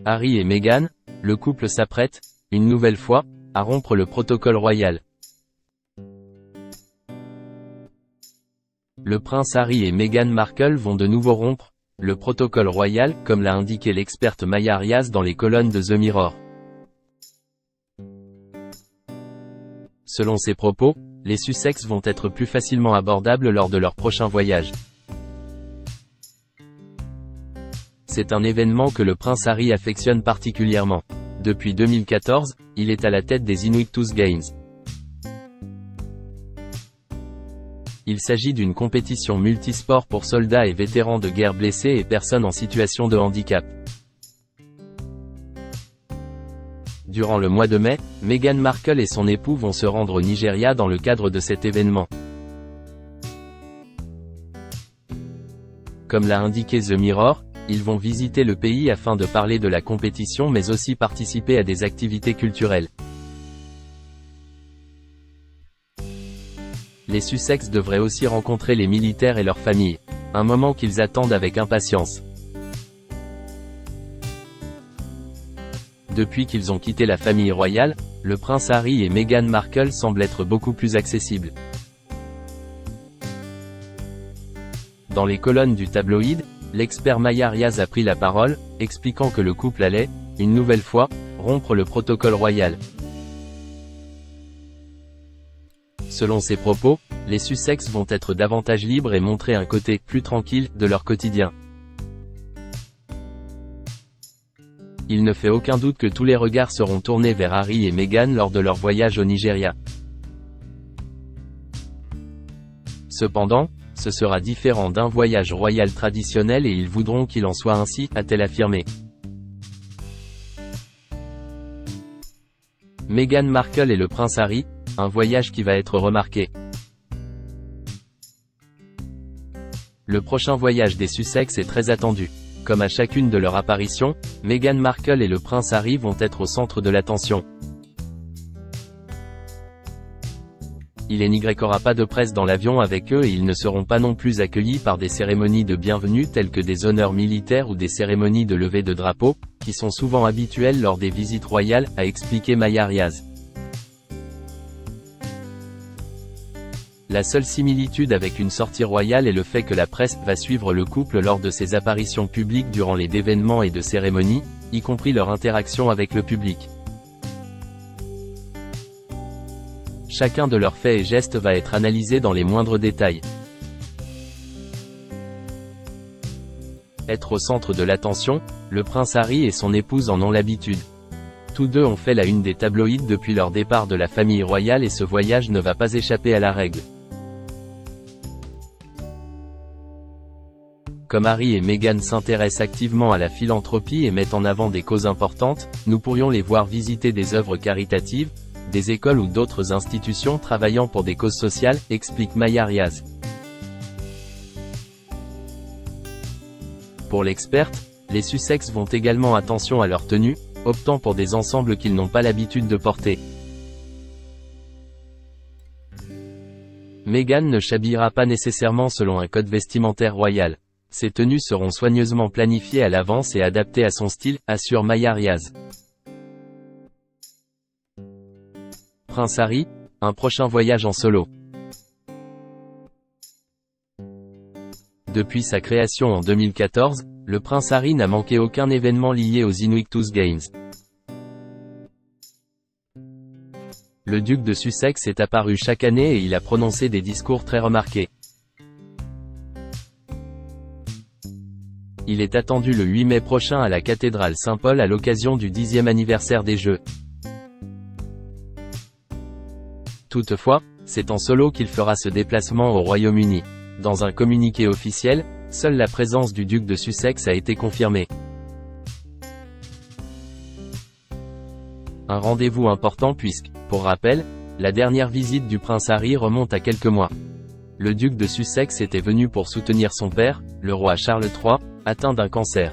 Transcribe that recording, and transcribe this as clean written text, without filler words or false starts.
Harry et Meghan, le couple s'apprête, une nouvelle fois, à rompre le protocole royal. Le prince Harry et Meghan Markle vont de nouveau rompre le protocole royal, comme l'a indiqué l'experte Maya Arias dans les colonnes de The Mirror. Selon ses propos, les Sussex vont être plus facilement abordables lors de leur prochain voyage. C'est un événement que le prince Harry affectionne particulièrement. Depuis 2014, il est à la tête des Invictus Games. Il s'agit d'une compétition multisport pour soldats et vétérans de guerre blessés et personnes en situation de handicap. Durant le mois de mai, Meghan Markle et son époux vont se rendre au Nigeria dans le cadre de cet événement. Comme l'a indiqué The Mirror, ils vont visiter le pays afin de parler de la compétition mais aussi participer à des activités culturelles. Les Sussex devraient aussi rencontrer les militaires et leurs familles, un moment qu'ils attendent avec impatience. Depuis qu'ils ont quitté la famille royale, le prince Harry et Meghan Markle semblent être beaucoup plus accessibles. Dans les colonnes du tabloïd, l'expert Maya Arias a pris la parole, expliquant que le couple allait, une nouvelle fois, rompre le protocole royal. Selon ses propos, les Sussex vont être davantage libres et montrer un côté plus tranquille de leur quotidien. Il ne fait aucun doute que tous les regards seront tournés vers Harry et Meghan lors de leur voyage au Nigeria. Cependant, ce sera différent d'un voyage royal traditionnel et ils voudront qu'il en soit ainsi, a-t-elle affirmé. Meghan Markle et le prince Harry, un voyage qui va être remarqué. Le prochain voyage des Sussex est très attendu. Comme à chacune de leurs apparitions, Meghan Markle et le prince Harry vont être au centre de l'attention. Il n'y aura pas de presse dans l'avion avec eux et ils ne seront pas non plus accueillis par des cérémonies de bienvenue telles que des honneurs militaires ou des cérémonies de levée de drapeau, qui sont souvent habituelles lors des visites royales, a expliqué Maya Arias. La seule similitude avec une sortie royale est le fait que la presse va suivre le couple lors de ses apparitions publiques durant les événements et de cérémonies, y compris leur interaction avec le public. Chacun de leurs faits et gestes va être analysé dans les moindres détails. Être au centre de l'attention, le prince Harry et son épouse en ont l'habitude. Tous deux ont fait la une des tabloïds depuis leur départ de la famille royale et ce voyage ne va pas échapper à la règle. Comme Harry et Meghan s'intéressent activement à la philanthropie et mettent en avant des causes importantes, nous pourrions les voir visiter des œuvres caritatives, des écoles ou d'autres institutions travaillant pour des causes sociales, explique Maya Arias. Pour l'experte, les Sussex font également attention à leur tenue, optant pour des ensembles qu'ils n'ont pas l'habitude de porter. Meghan ne s'habillera pas nécessairement selon un code vestimentaire royal. Ses tenues seront soigneusement planifiées à l'avance et adaptées à son style, assure Maya Arias. Prince Harry, un prochain voyage en solo. Depuis sa création en 2014, le prince Harry n'a manqué aucun événement lié aux Invictus Games. Le duc de Sussex est apparu chaque année et il a prononcé des discours très remarqués. Il est attendu le 8 mai prochain à la cathédrale Saint-Paul à l'occasion du 10e anniversaire des Jeux. Toutefois, c'est en solo qu'il fera ce déplacement au Royaume-Uni. Dans un communiqué officiel, seule la présence du duc de Sussex a été confirmée. Un rendez-vous important puisque, pour rappel, la dernière visite du prince Harry remonte à quelques mois. Le duc de Sussex était venu pour soutenir son père, le roi Charles III, atteint d'un cancer.